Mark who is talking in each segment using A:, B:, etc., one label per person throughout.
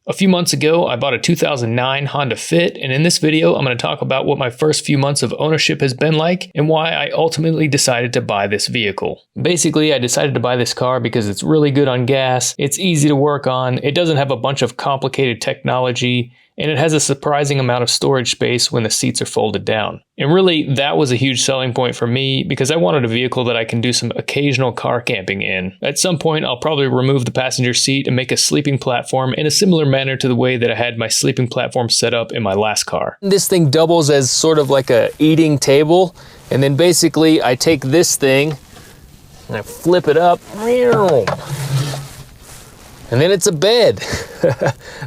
A: A few months ago, I bought a 2009 Honda Fit, and in this video, I'm going to talk about what my first few months of ownership has been like and why I ultimately decided to buy this vehicle. Basically, I decided to buy this car because it's really good on gas, it's easy to work on, it doesn't have a bunch of complicated technology, and it has a surprising amount of storage space when the seats are folded down. And really, that was a huge selling point for me because I wanted a vehicle that I can do some occasional car camping in. At some point, I'll probably remove the passenger seat and make a sleeping platform in a similar manner to the way that I had my sleeping platform set up in my last car. This thing doubles as sort of like a eating table, and then basically I take this thing and I flip it up, and then it's a bed.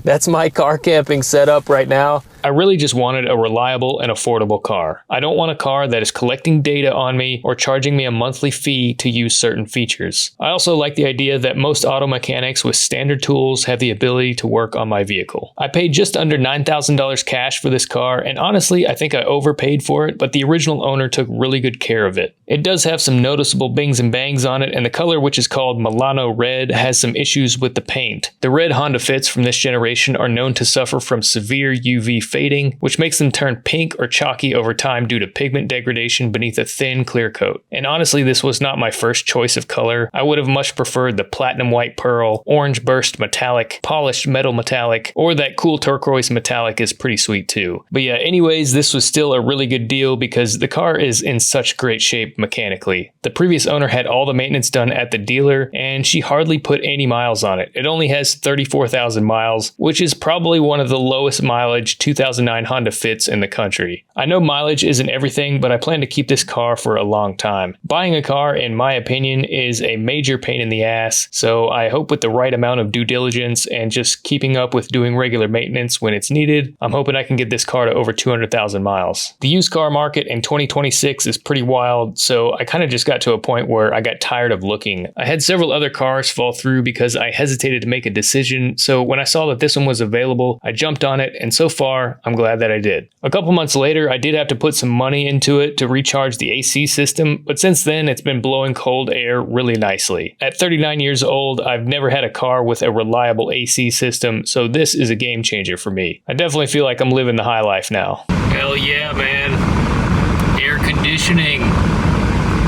A: That's my car camping setup right now. I really just wanted a reliable and affordable car. I don't want a car that is collecting data on me or charging me a monthly fee to use certain features. I also like the idea that most auto mechanics with standard tools have the ability to work on my vehicle. I paid just under $9,000 cash for this car, and honestly, I think I overpaid for it, but the original owner took really good care of it. It does have some noticeable bings and bangs on it, and the color, which is called Milano Red, has some issues with the paint. The red Honda Fits from this generation are known to suffer from severe UV fading, which makes them turn pink or chalky over time due to pigment degradation beneath a thin clear coat. And honestly, this was not my first choice of color. I would have much preferred the platinum white pearl, orange burst metallic, polished metal metallic, or that cool turquoise metallic is pretty sweet too. But yeah, anyways, this was still a really good deal because the car is in such great shape mechanically. The previous owner had all the maintenance done at the dealer, and she hardly put any miles on it. It only has 34,000 miles, which is probably one of the lowest mileage 2009 Honda Fits in the country. I know mileage isn't everything, but I plan to keep this car for a long time. Buying a car, in my opinion, is a major pain in the ass, so I hope with the right amount of due diligence and just keeping up with doing regular maintenance when it's needed, I'm hoping I can get this car to over 200,000 miles. The used car market in 2026 is pretty wild, so I kind of just got to a point where I got tired of looking. I had several other cars fall through because I hesitated to make a decision, so when I saw that this one was available, I jumped on it, and so far, I'm glad that I did. A couple months later, I did have to put some money into it to recharge the AC system, but since then, it's been blowing cold air really nicely. At 39 years old, I've never had a car with a reliable AC system, so this is a game changer for me. I definitely feel like I'm living the high life now. Hell yeah, man. Air conditioning.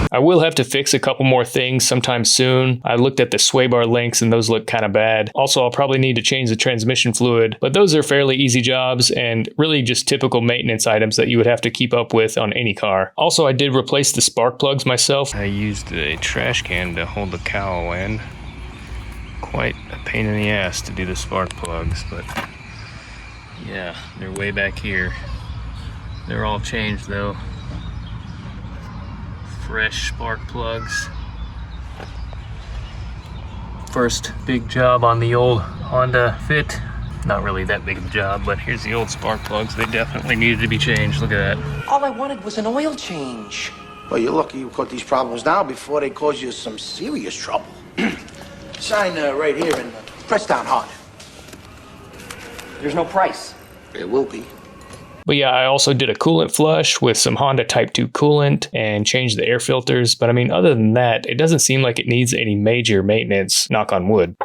A: I will have to fix a couple more things sometime soon. I looked at the sway bar links and those look kind of bad. Also, I'll probably need to change the transmission fluid, but those are fairly easy jobs and really just typical maintenance items that you would have to keep up with on any car. Also, I did replace the spark plugs myself. I used a trash can to hold the cowl in. Quite a pain in the ass to do the spark plugs, but yeah, they're way back here. They're all changed though. Fresh spark plugs. First big job on the old Honda Fit. Not really that big of a job, but here's the old spark plugs. They definitely needed to be changed. Look at that.
B: All I wanted was an oil change.
C: Well, you're lucky you caught these problems now before they cause you some serious trouble. Sign right here and press down hard.
B: There's no price.
C: There will be.
A: But yeah, I also did a coolant flush with some Honda Type 2 coolant and changed the air filters. But I mean, other than that, it doesn't seem like it needs any major maintenance, knock on wood.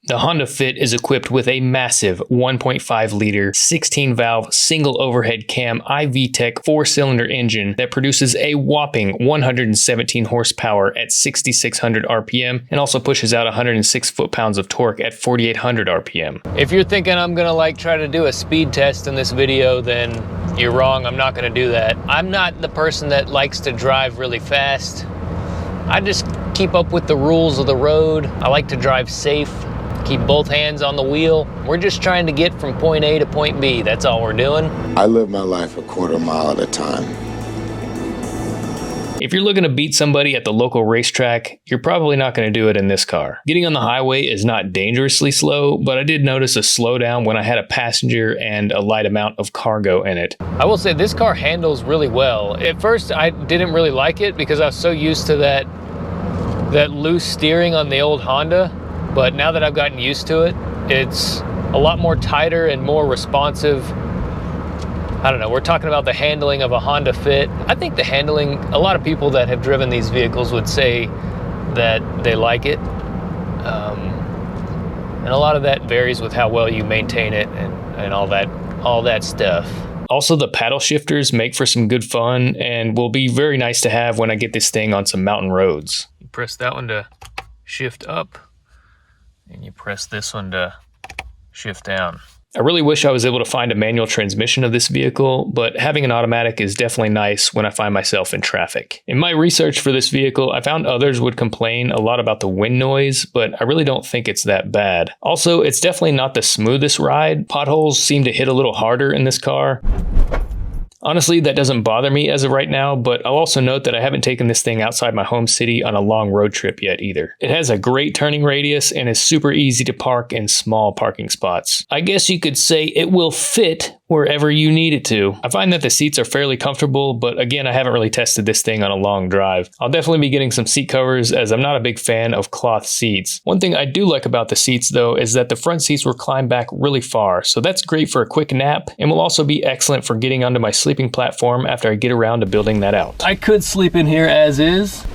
A: The Honda Fit is equipped with a massive 1.5 liter, 16 valve, single overhead cam iVTEC 4-cylinder engine that produces a whopping 117 horsepower at 6,600 RPM and also pushes out 106 foot-pounds of torque at 4,800 RPM. If you're thinking I'm gonna try to do a speed test in this video, then you're wrong. I'm not gonna do that. I'm not the person that likes to drive really fast. I just keep up with the rules of the road. I like to drive safe. Keep both hands on the wheel. We're just trying to get from point A to point B. That's all we're doing.
D: I live my life a quarter mile at a time.
A: If you're looking to beat somebody at the local racetrack, you're probably not going to do it in this car. Getting on the highway is not dangerously slow, but I did notice a slowdown when I had a passenger and a light amount of cargo in it. I will say this car handles really well. At first, I didn't really like it because I was so used to that loose steering on the old Honda. But now that I've gotten used to it, it's a lot more tighter and more responsive. I don't know, we're talking about the handling of a Honda Fit. I think the handling, a lot of people that have driven these vehicles would say that they like it. And a lot of that varies with how well you maintain it and all that stuff. Also, the paddle shifters make for some good fun and will be very nice to have when I get this thing on some mountain roads. You press that one to shift up, and you press this one to shift down. I really wish I was able to find a manual transmission of this vehicle, but having an automatic is definitely nice when I find myself in traffic. In my research for this vehicle, I found others would complain a lot about the wind noise, but I really don't think it's that bad. Also, it's definitely not the smoothest ride. Potholes seem to hit a little harder in this car. Honestly, that doesn't bother me as of right now, but I'll also note that I haven't taken this thing outside my home city on a long road trip yet either. It has a great turning radius and is super easy to park in small parking spots. I guess you could say it will fit wherever you need it to. I find that the seats are fairly comfortable, but again, I haven't really tested this thing on a long drive. I'll definitely be getting some seat covers as I'm not a big fan of cloth seats. One thing I do like about the seats though is that the front seats recline back really far, so that's great for a quick nap and will also be excellent for getting onto my sleeping platform after I get around to building that out. I could sleep in here as is.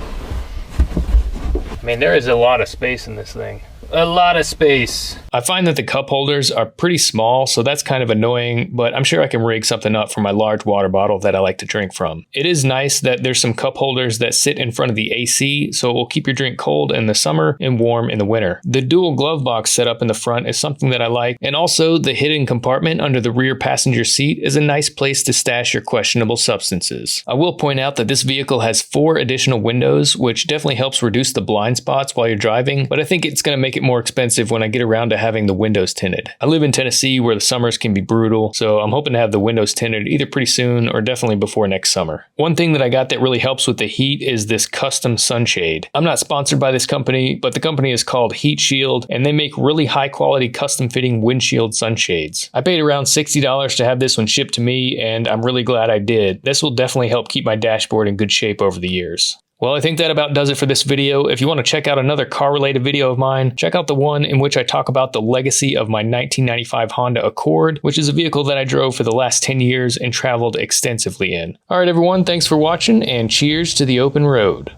A: I mean, there is a lot of space in this thing. A lot of space. I find that the cup holders are pretty small, so that's kind of annoying, but I'm sure I can rig something up for my large water bottle that I like to drink from. It is nice that there's some cup holders that sit in front of the AC, so it will keep your drink cold in the summer and warm in the winter. The dual glove box setup in the front is something that I like, and also the hidden compartment under the rear passenger seat is a nice place to stash your questionable substances. I will point out that this vehicle has 4 additional windows, which definitely helps reduce the blind spots while you're driving, but I think it's going to make it more expensive when I get around to having the windows tinted. I live in Tennessee where the summers can be brutal, so I'm hoping to have the windows tinted either pretty soon or definitely before next summer. One thing that I got that really helps with the heat is this custom sunshade. I'm not sponsored by this company, but the company is called Heat Shield, and they make really high quality custom fitting windshield sunshades. I paid around $60 to have this one shipped to me, and I'm really glad I did. This will definitely help keep my dashboard in good shape over the years. Well, I think that about does it for this video. If you want to check out another car-related video of mine, check out the one in which I talk about the legacy of my 1995 Honda Accord, which is a vehicle that I drove for the last 10 years and traveled extensively in. Alright everyone, thanks for watching, and cheers to the open road.